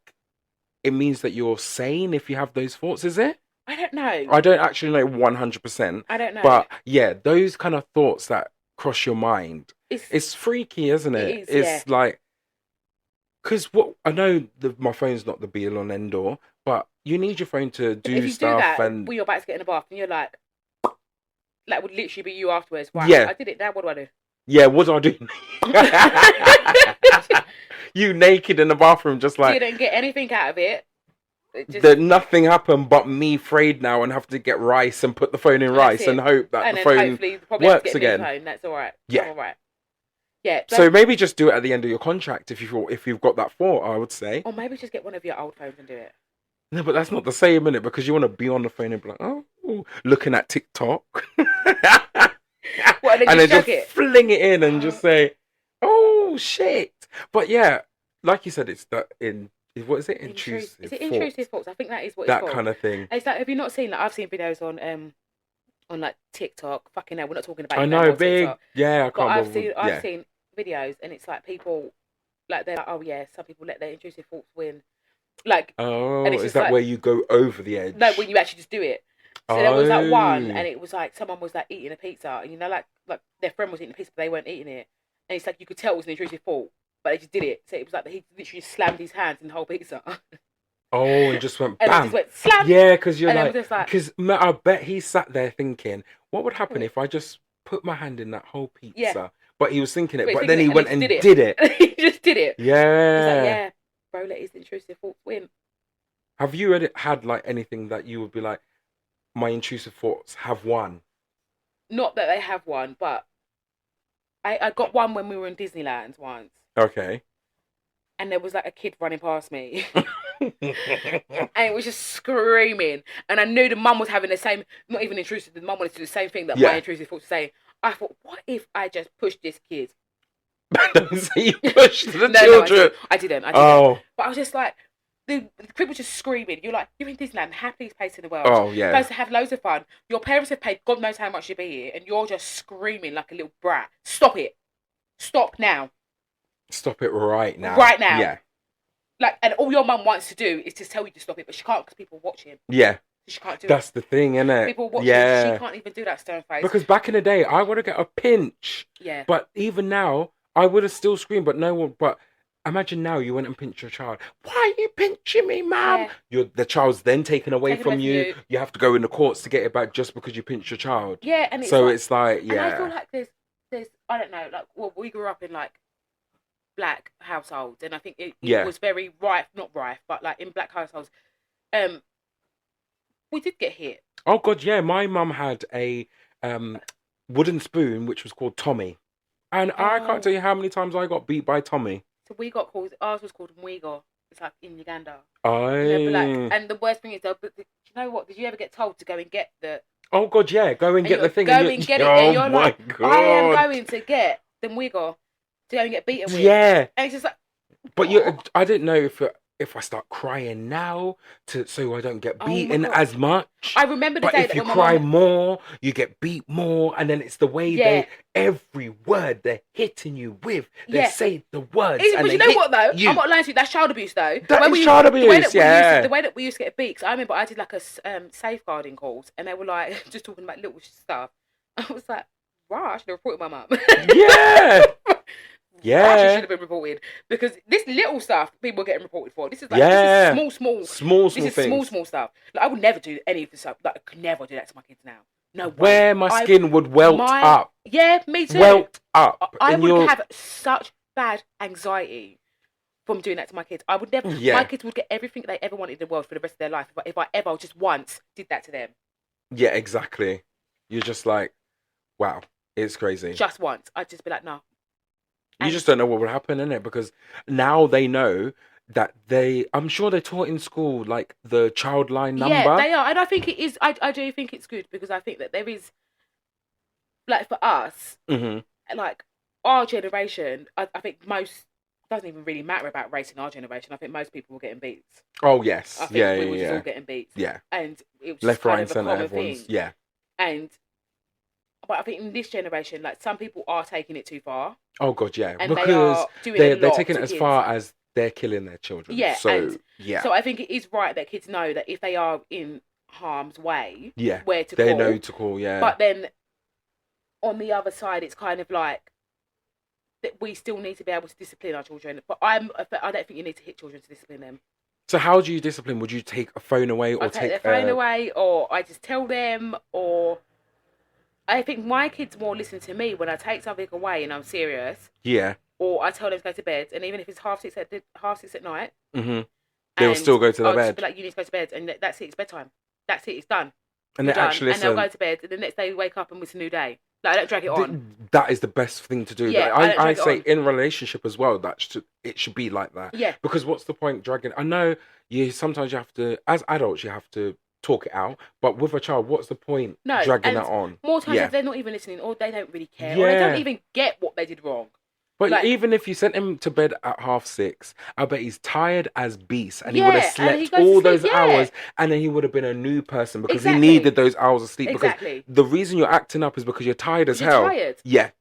it means that you're sane if you have those thoughts, is it? I don't know. I don't actually know 100%. I don't know. But yeah, those kind of thoughts that cross your mind, it's freaky, isn't it? It is, it's like, because what I know, my phone's not the be all and end all, but you need your phone to do if you stuff. Do that, and when you're about to get in the bath, and you're like would literally be you afterwards. Wow, yeah, I did it. Now what do I do? Yeah, what do I do? You naked in the bathroom, just like didn't get anything out of it. Nothing happened but me frayed now and have to get rice and put the phone in rice and hope that the phone works again. Phone. That's all right. Yeah, all right. Yeah. So maybe just do it at the end of your contract if you've got that thought, I would say. Or maybe just get one of your old phones and do it. No, but that's not the same, innit? Because you want to be on the phone and be like, oh, looking at TikTok. And then just fling it in and just say, oh, shit. But yeah, like you said, it's that what is it? Intrusive. Is it intrusive thoughts? I think that is what it's called. That kind of thing. It's like, have you not seen that? I've seen videos on like TikTok. Fucking hell, we're not talking about. I know, big. TikTok. Yeah, I can't. I've seen videos, and it's like people, like they're like, oh yeah, some people let their intrusive thoughts win. Like, oh, is that like, where you go over the edge? No, when you actually just do it. So there was like one, and it was like someone was like eating a pizza, and like their friend was eating a pizza, but they weren't eating it, and it's like you could tell it was an intrusive thought, but they just did it. So it was like he literally slammed his hands in the whole pizza. Oh, and just went bam. And just went slam. Yeah, because you're like, because I bet he sat there thinking, what would happen if I just put my hand in that whole pizza? Yeah. But he was thinking it, but then he went and did it. He just did it. Yeah. He's like, yeah, bro, let his intrusive thoughts win. Have you had like anything that you would be like, my intrusive thoughts have won? Not that they have won, but I got one when we were in Disneyland once. Okay. And there was like a kid running past me. And it was just screaming. And I knew the mum was having the same, not even intrusive, the mum wanted to do the same thing that my intrusive thoughts were saying. I thought, what if I just pushed this kid? Don't say you pushed the children. I didn't. Oh. But I was just like, the kid was just screaming. You're like, you're in Disneyland, happiest place in the world. Oh, yeah. You're supposed to have loads of fun. Your parents have paid God knows how much to be here, and you're just screaming like a little brat. Stop it. Stop now. Stop it right now. Right now. Yeah. Like, and all your mum wants to do is to tell you to stop it, but she can't because people are watching. Yeah. She can't do it. That's the thing, isn't it? People watching. Yeah. She can't even do that stern face. Because back in the day, I would have got a pinch. Yeah. But even now, I would have still screamed, but no one. But imagine now you went and pinched your child. Why are you pinching me, mum? Yeah. The child's then taken away from you. You have to go in the courts to get it back just because you pinched your child. Yeah, and it's like, yeah. And I feel like there's I don't know, like, well, we grew up in like black households, and I think it was very rife, not rife, but like in black households, we did get hit. Oh God, yeah. My mum had a wooden spoon which was called Tommy, and I can't tell you how many times I got beat by Tommy. So we got called. Ours was called Mwigo. It's like in Uganda. Oh. And the worst thing is, do you know what? Did you ever get told to go and get the? Oh God, yeah. Go and get the thing. Go and get it. Oh and you're my like, God. I am going to get the Mwigo to go and get beaten with. Yeah. And it's just like. But I didn't know if if I start crying now so I don't get Oh my beaten God. as much. I remember the But day if that you when my cry mum, more, you get beat more, and then it's the way Yeah. every word they're hitting you with, they Yeah. say the words and But they you know hit what though? you. I'm not lying to you. That's child abuse though. That When is we- child The way abuse, that we used yeah. the way that we used to get beat. 'Cause I remember I did like a safeguarding course, and they were like just talking about little stuff. I was like, right, I should have reported my mum. Yeah. She Yeah. should have been reported because this little stuff people are getting reported for. This is like Yeah. this is small. Small This is things. small stuff. Like, I would never do any of this stuff. Like, I could never do that to my kids now. No way. Where my skin would welt up. Yeah, me too. Welt up. I and would you're- have such bad anxiety from doing that to my kids. I would never. Yeah. My kids would get everything they ever wanted in the world for the rest of their life if I ever just once did that to them. Yeah, exactly. You're just like, wow, it's crazy. Just once, I'd just be like, no. You just don't know what would happen, innit? Because now they know that I'm sure they're taught in school, like, the child line number. Yeah, they are. And I think it is, I do think it's good because I think that there is, like, for us, Hmm. like, our generation, I think most, doesn't even really matter about race in our generation. I think most people were getting beat. Oh, yes. I think Yeah, we yeah, were just yeah. all getting beat. Yeah. And it was Left, just kind right, and of a centre, common everyone's... thing. Yeah. But I think in this generation, like, some people are taking it too far. Oh, God, yeah. And they Because are doing they're a lot taking it to as kids. far as they're killing their children. Yeah, So, and yeah. So I think it is right that kids know that if they are in harm's way, Yeah. where to They call. know to call, yeah. But then, on the other side, it's kind of like that we still need to be able to discipline our children. But I don't think you need to hit children to discipline them. So how do you discipline? Would you take a phone away or I take their phone away, or I just tell them, or I think my kids more listen to me when I take something away and I'm serious, Yeah. or I tell them to go to bed, and even if it's 6:30 at night, Mm-hmm. They will and still go to their I'll just bed. be like, you need to go to bed, and that's it. It's bedtime. That's it. It's done. And You're they done. actually and they'll listen. go to bed, and the next day we wake up and it's a new day. Like, I don't drag it on. That is the best thing to do. Yeah, I don't I drag it say on. in relationship as well, it should be like that. Yeah. Because what's the point dragging? I know sometimes you have to, as adults, you have to talk it out. But with a child, what's the point No, dragging and that on? More times Yeah. if they're not even listening, or they don't really care, or they Yeah. don't even get what they did wrong. But like- even if you sent him to bed at 6:30, I bet he's tired as beast, and he would Yeah, have and he slept goes to all sleep, those yeah. hours, and then he would have been a new person because Exactly. he needed those hours of sleep. Exactly. Because the reason you're acting up is because you're tired as You're hell. tired. Yeah. So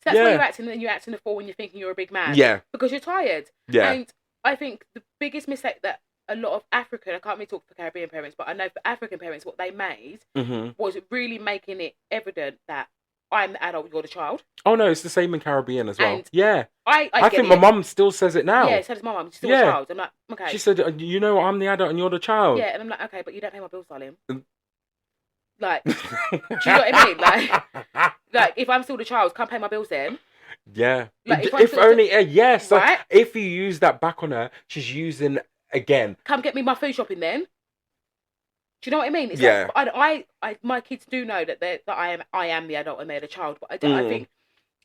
that's why Yeah. you're acting, and you're acting a fool when you're thinking you're a big man. Yeah. Because you're tired. Yeah. And I think the biggest mistake that a lot of African, I can't really talk for Caribbean parents, but I know for African parents, what they made Hmm. was really making it evident that I'm the adult, you're the child. Oh no, it's the same in Caribbean as well. And Yeah. I I get think it. my mum still says it now. Yeah, so does my mum. She's still Yeah. a child. I'm like, okay. She said, "You know, I'm the adult and you're the child." Yeah, and I'm like, okay, but you don't pay my bills, darling. Mm. Like, do you know what I mean? Like, if I'm still the child, can't pay my bills then. yeah. Like, if I'm if still- only, yes. So Right? if you use that back on her, she's using again. Come get me my food shopping then. Do you know what I mean? It's Yeah. Like, my kids do know that I am the adult and they're the child, but I think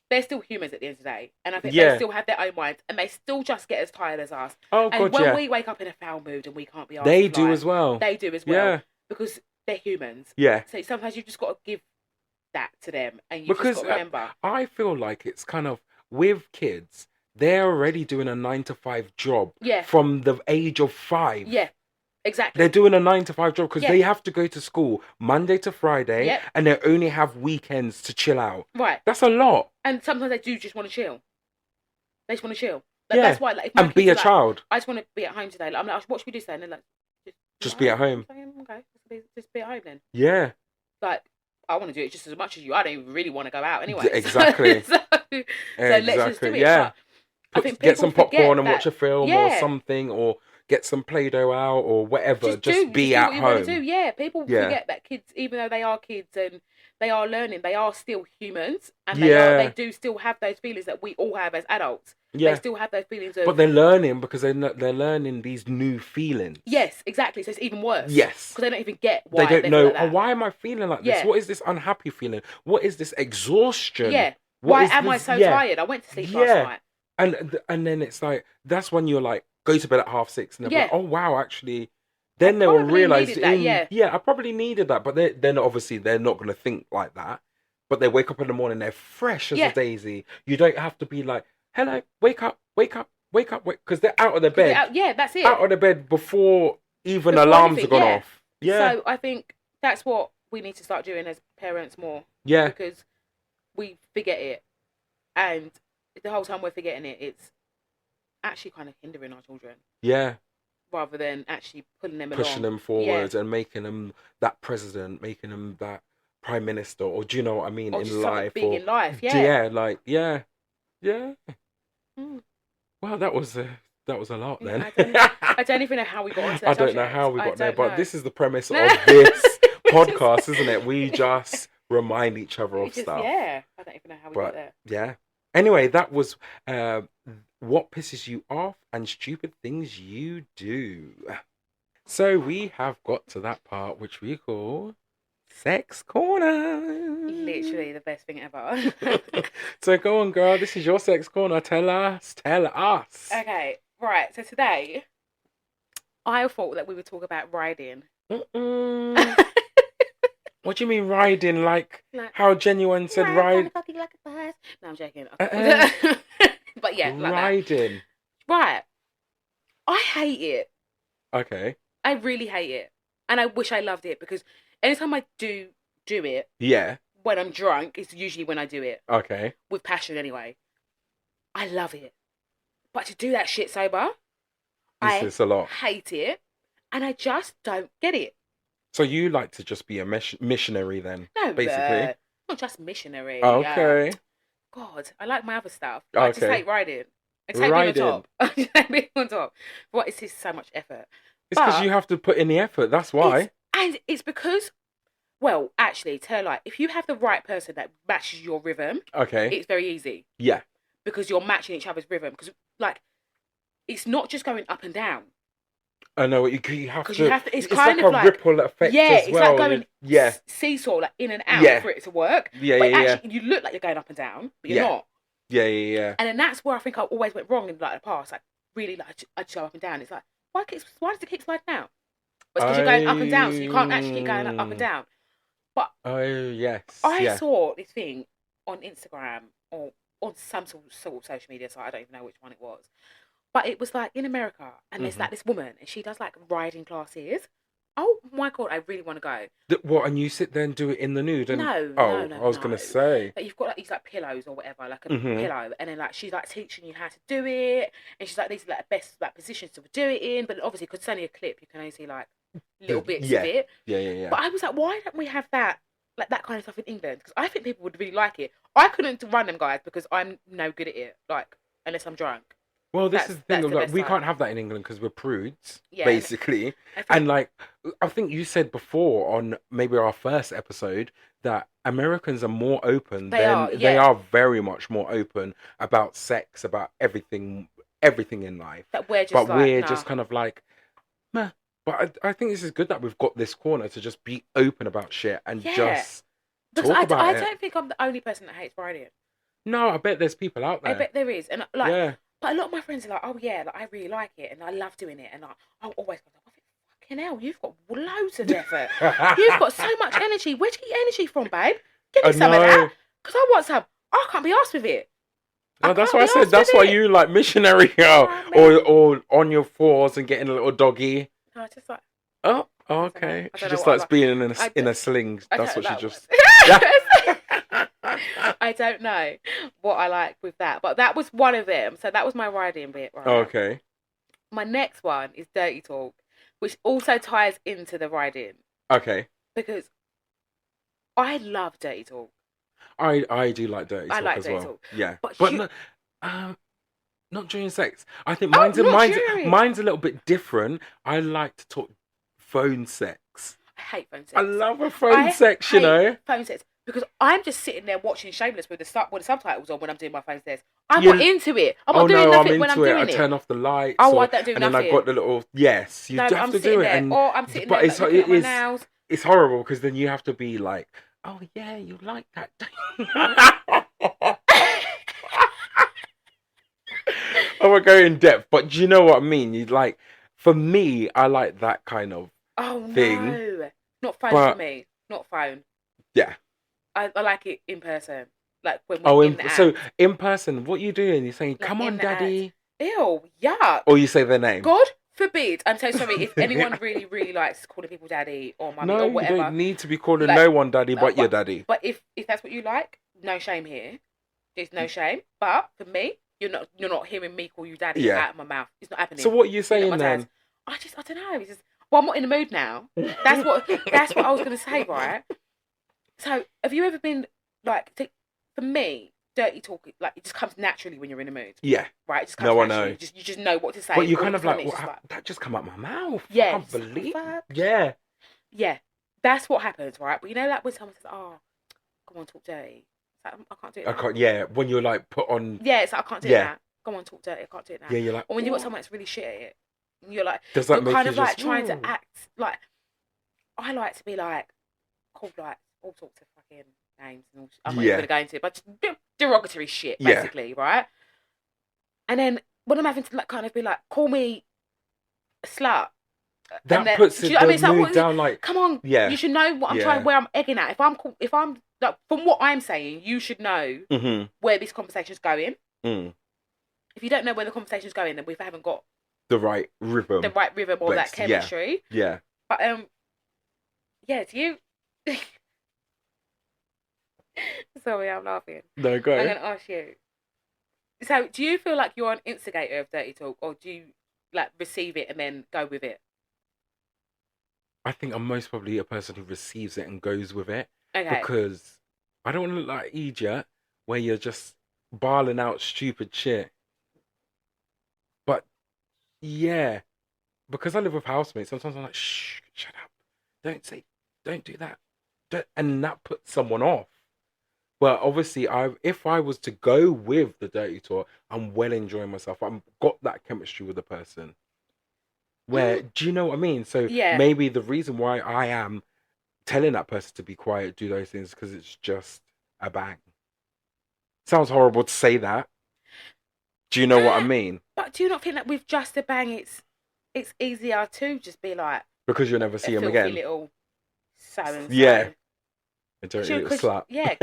they're still humans at the end of the day, and I think Yeah. they still have their own minds, and they still just get as tired as us. Oh And god, when yeah. we wake up in a foul mood and we can't be asked, They do as well. They do as well. Yeah. Because they're humans. Yeah. So sometimes you've just got to give that to them, and you Because just got to remember. I feel like it's kind of with kids, they're already doing a 9 to 5 job. Yeah. From the age of 5. Yeah. Exactly. They're doing a 9 to 5 job because Yeah. they have to go to school Monday to Friday, Yep. and they only have weekends to chill out. Right. That's a lot. And sometimes they do just want to chill. They just want to chill. Like, Yeah. That's why, like, if my And be kids a are like, child. I just want to be at home today. Like, I'm like, what should we do today? And they're like, Just be at home. I'm saying, okay, just be at home then. Yeah. Like, I want to do it just as much as you. I don't even really want to go out anyway. Exactly. So let's just do it. Yeah. But I think Get some people popcorn and forget watch a that- film or Yeah. something, or get some Play-Doh out or whatever. Just be do at what you wanna home. do. Yeah, people Yeah. forget that kids, even though they are kids and they are learning, they are still humans, and Yeah. they do still have those feelings that we all have as adults. Yeah. They still have those feelings of But they're learning because they're learning these new feelings. yes, exactly. So it's even worse. Yes. because they don't even get why They don't feel know, like that. why am I feeling like this? Yeah. What is this unhappy feeling? What is this exhaustion? Yeah. What Why is am I this- so yeah. tired? I went to sleep Yeah. last night. And then it's like, that's when you're like, go to bed at 6:30. And they're Yeah. like, oh, wow, actually. Then they will probably realise, needed that, yeah. I probably needed that. But they're not, obviously, they're not going to think like that. But they wake up in the morning, they're fresh as Yeah. a daisy. You don't have to be like, hello, wake up, wake up, because they're out of their 'Cause they're bed, out- yeah, that's it. out of the bed before even Before alarms anything, have gone yeah. off. Yeah, So I think that's what we need to start doing as parents more, yeah, because we forget it, and the whole time we're forgetting it, it's actually kind of hindering our children yeah. rather than actually pulling them Pushing along. them forwards and making them that president, making them that prime minister, or do you know what I mean, Or in just something life, big or in life. Yeah. yeah, like yeah. Mm. Well, that was a lot Yeah, then. I don't even know how we got onto that I don't know subject. how we I got there, don't but know. this is the premise No. of this We just- podcast, isn't it? We just remind each other of stuff. Yeah, I don't even know how we got But there. yeah. Anyway, that was what pisses you off and stupid things you do. So we have got to that part which we call Sex Corner. Literally the best thing ever. So go on, girl. This is your Sex Corner. Tell us. Okay, right. So today, I thought that we would talk about riding. Mm-mm. What do you mean riding? Like how Genuine said ride? Like a bus. No, I'm joking. Uh-uh. But yeah, like Riding. that. Right. I hate it. Okay. I really hate it. And I wish I loved it, because anytime I do it, Yeah. when I'm drunk, it's usually when I do it. Okay. With passion anyway. I love it. But to do that shit sober, It's a lot. hate it. And I just don't get it. So you like to just be a missionary then? No, basically. not just missionary. Okay. God, I like my other stuff. I just hate riding. And take Riding. being on top. Take being on top. What is this so much effort? It's because But you have to put in the effort. That's why. It's because, well, actually, tell like, if you have the right person that matches your rhythm, Okay. it's very easy. Yeah. Because you're matching each other's rhythm. Because, like, it's not just going up and down. I know you have to. You have to. It's like kind of a like ripple effect yeah, as it's well. like going seesaw, like in and out for it to work. Yeah, but yeah, actually, you look like you're going up and down, but you're not. Yeah. And then that's where I think I always went wrong in like the past. Like really, like I'd go up and down. It's like why does it keep sliding down? But it's because you're going up and down, so you can't actually keep going up and down. But oh yes, I saw this thing on Instagram or on some sort of social media site. I don't even know which one it was. But it was like in America, and there's like this woman, and she does like riding classes. Oh my God, I really want to go. What? And you sit there and do it in the nude? And... No. I was gonna say. Like you've got like these like pillows or whatever, like a pillow, and then like she's like teaching you how to do it, and she's like these are like the best like positions to do it in. But obviously, because it's only a clip, you can only see like little bits of it. Yeah. But I was like, why don't we have that? Like that kind of stuff in England, because I think people would really like it. I couldn't run them guys because I'm no good at it, like unless I'm drunk. Well, this is the thing. Like, we side. can't have that in England because we're prudes, Yeah, basically. And like, I think you said before on maybe our first episode that Americans are more open. They are very much more open about sex, about everything in life. That we're just but like, we're nah. just kind of like, meh. But I think this is good that we've got this corner to just be open about shit and just talk about it. I don't think I'm the only person that hates riding. No, I bet there's people out there. I bet there is, and like, but a lot of my friends are like, oh yeah, like I really like it, and I love doing it, and I'll always go, I think, fucking hell, you've got loads of effort, you've got so much energy. Where'd you get energy from, babe? Give me some of that, because I want some. I can't be asked with it. No, that's why I said that's why you like missionary girl, or on your fours and getting a little doggy. No, just like. Oh, okay. She just starts starts being in a sling. That's what she just. I don't know what I like with that, but that was one of them. So that was my riding bit. Right? Okay. My next one is dirty talk, which also ties into the riding. Okay. Because I love dirty talk. I do like dirty talk like as dirty well. Talk. Yeah, but not during sex. I think mine's a little bit different. I like to talk phone sex. I hate phone sex. I love a phone sex, you know. Phone sex. Because I'm just sitting there watching Shameless with the subtitles on when I'm doing my phone sex. I'm not into it. I'm not doing nothing when I'm doing it. I turn off the lights. I don't do and nothing. then I've got the little you have to do it. And, or I'm sitting there looking at my nails. It's horrible because then you have to be like, oh yeah, you like that. I won't go in depth, but do you know what I mean? You like, for me, I like that kind of thing. No, not phone for me. Not phone. Yeah. I like it in person, like when we're in the act. So in person, what are you doing? You're saying, "Come on, daddy." Ew, yuck. Or you say their name. God forbid. I'm so sorry if anyone really, really likes calling people daddy or mummy No, or you whatever. don't need to be calling Like, no one daddy but your daddy. But if that's what you like, no shame here. There's no shame. But for me, you're not hearing me call you daddy out of my mouth. It's not happening. So what are you saying then? I don't know. It's just, well, I'm not in the mood now. That's what I was gonna say, right? So have you ever been like, for me, dirty talk, like, it just comes naturally when you're in the mood. Yeah. Right? It just comes naturally. You just know what to say. But you kind of like, that just come out my mouth. Yeah. I can't believe. Yeah. Yeah. That's what happens, right? But you know, like when someone says, "Oh, come on, talk dirty." It's like, I can't do it. Yeah, when you're like put on. Yeah, it's like, I can't do that. Come on, talk dirty. I can't do it now. Yeah, you're like. Or when you've got someone that's really shit at it, and you're like, does that you're kind of like trying to act like. I like to be like, called like all sorts of fucking names, and all, I'm not even going to go into it, but just derogatory shit, basically, right? And then when I'm having to like kind of be like, call me a slut. That puts the mood down. Like, come on, you should know what I'm trying, where I'm egging at. If I'm like, from what I'm saying, you should know where this conversation's going. If you don't know where the conversation's going, then we haven't got the right rhythm or that chemistry. Yeah. But do you? Sorry, I'm laughing. No, go. I'm going to ask you. So, do you feel like you're an instigator of dirty talk, or do you like receive it and then go with it? I think I'm most probably a person who receives it and goes with it. Okay. Because I don't want to look like an idiot where you're just barling out stupid shit. But yeah, because I live with housemates, sometimes I'm like, shh, shut up. Don't do that. And that puts someone off. But obviously, if I was to go with the dirty talk, I'm well enjoying myself. I've got that chemistry with the person. Where, do you know what I mean? So maybe the reason why I am telling that person to be quiet, do those things, because it's just a bang. Sounds horrible to say that. Do you know what I mean? But do you not think that with just a bang, it's easier to just be like, because you'll never see him again. Little so-and-so. Yeah. A dirty little slut. Yeah.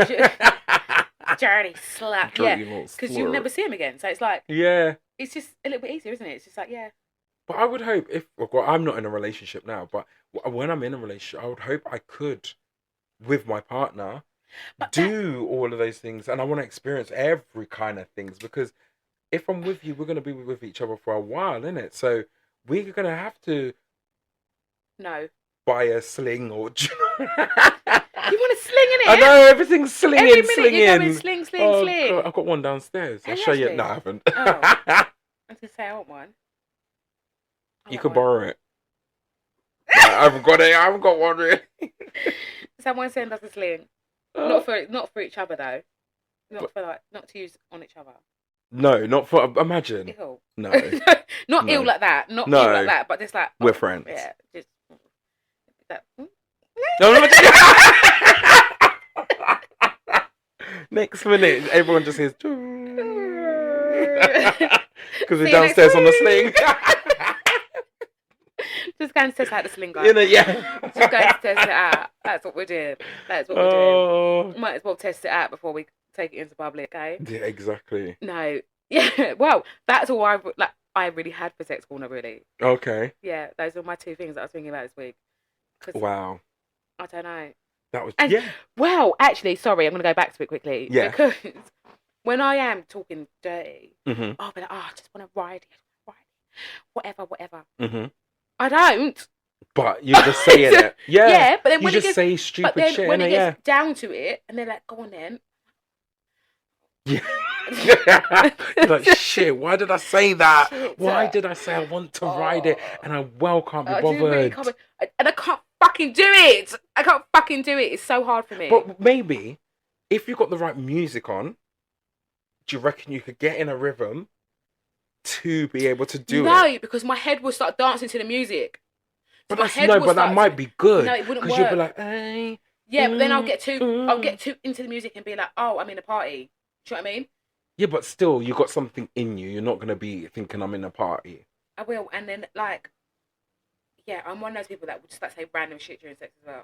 Dirty slut. Yeah. Because you'll never see him again. So it's like, it's just a little bit easier, isn't it? It's just like, But I would hope I'm not in a relationship now, but when I'm in a relationship, I would hope I could, with my partner, do all of those things. And I want to experience every kind of things, because if I'm with you, we're going to be with each other for a while, innit? So we're going to have to buy a sling or... You want a sling in it? I know, everything's slinging, every minute slinging. You're going sling. God, I've got one downstairs. I'll show you. No, I haven't. Oh. I was going to say, I want one. You could borrow it. No, I haven't got it. I haven't got one really. Someone send us a sling. Not for each other though. Not to use on each other. No, not for. Imagine. Ew. No. Not ill like that. Not ill like that. But just like we're friends. Yeah. Just that. No. Next minute, everyone just hears. Because we're downstairs on the sling. Just going to test out the sling, guys. Just going to test it out. That's what we're doing. Doing. Might as well test it out before we take it into public, okay? Yeah, exactly. No. Yeah, well, that's all I really had for Sex Corner, really. Okay. Yeah, those are my two things that I was thinking about this week. Wow. I don't know. That was, Well, actually, sorry, I'm going to go back to it quickly. Yeah. Because when I am talking dirty, mm-hmm. I'll be like, I just want to ride it. Whatever. Mm-hmm. I don't. But you're just saying it. Yeah. Yeah, but then when you just say stupid shit. But then when it gets down to it, and they're like, go on then. Yeah. You're like, shit, why did I say that? Why did I say I want to ride it? And I can't be bothered. And I can't fucking do it. It's so hard for me. But maybe, if you got the right music on, do you reckon you could get in a rhythm to be able to do it? No, because my head will start dancing to the music. But that might be good. No, it wouldn't work. Because you'll be like, hey. Yeah, but then I'll get too into the music and be like, oh, I'm in a party. Do you know what I mean? Yeah, but still, you got something in you. You're not going to be thinking I'm in a party. I will. And then, like, yeah, I'm one of those people that would just like say random shit during sex as well.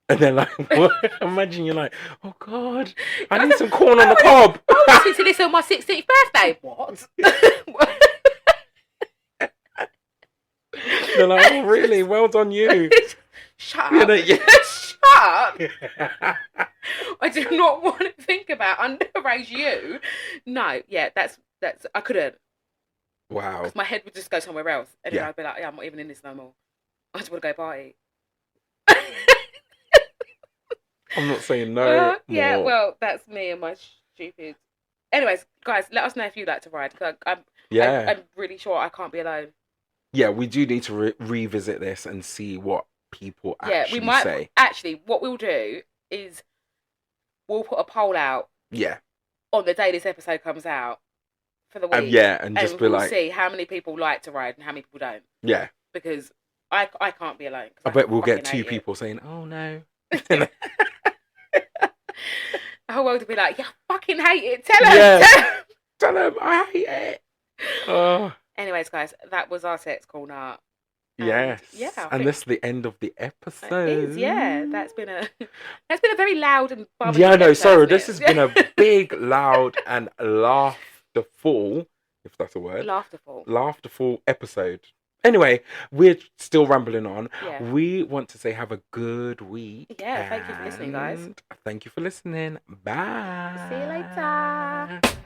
And then, like, what? Imagine you're like, oh, God, I need some corn on the cob. I was listening to this on my 16th birthday. What? They're like, oh, really? Well done, you. Shut You up. know, yeah. Shut up. I do not want to think about underage you. No, yeah, that's I couldn't. Wow. Because my head would just go somewhere else. And then Yeah. I'd be like, yeah, I'm not even in this no more. I just want to go party. I'm not saying no. Yeah, more. well, that's me and my stupid. Anyways, guys, let us know if you like to ride. Cause I'm really sure I can't be alone. Yeah, we do need to revisit this and see what people actually we might say. Actually, what we'll do is we'll put a poll out. Yeah. On the day this episode comes out for the week. And just be we'll like, see how many people like to ride and how many people don't. Yeah. Because I can't be alone. I bet we'll get 2 people saying, "Oh no." The whole world will be like, "Yeah, I fucking hate it. Tell them. Tell them I hate it." Oh. Anyways, guys, that was our sex corner. Yes. And this is the end of the episode. It is, yeah. That's been a very loud and yeah, no, sorry. This has been a big, loud, and laughterful, if that's a word. Laughterful episode. Anyway, we're still rambling on. Yeah. We want to say have a good week. Yeah, thank you for listening, guys. Thank you for listening. Bye. See you later.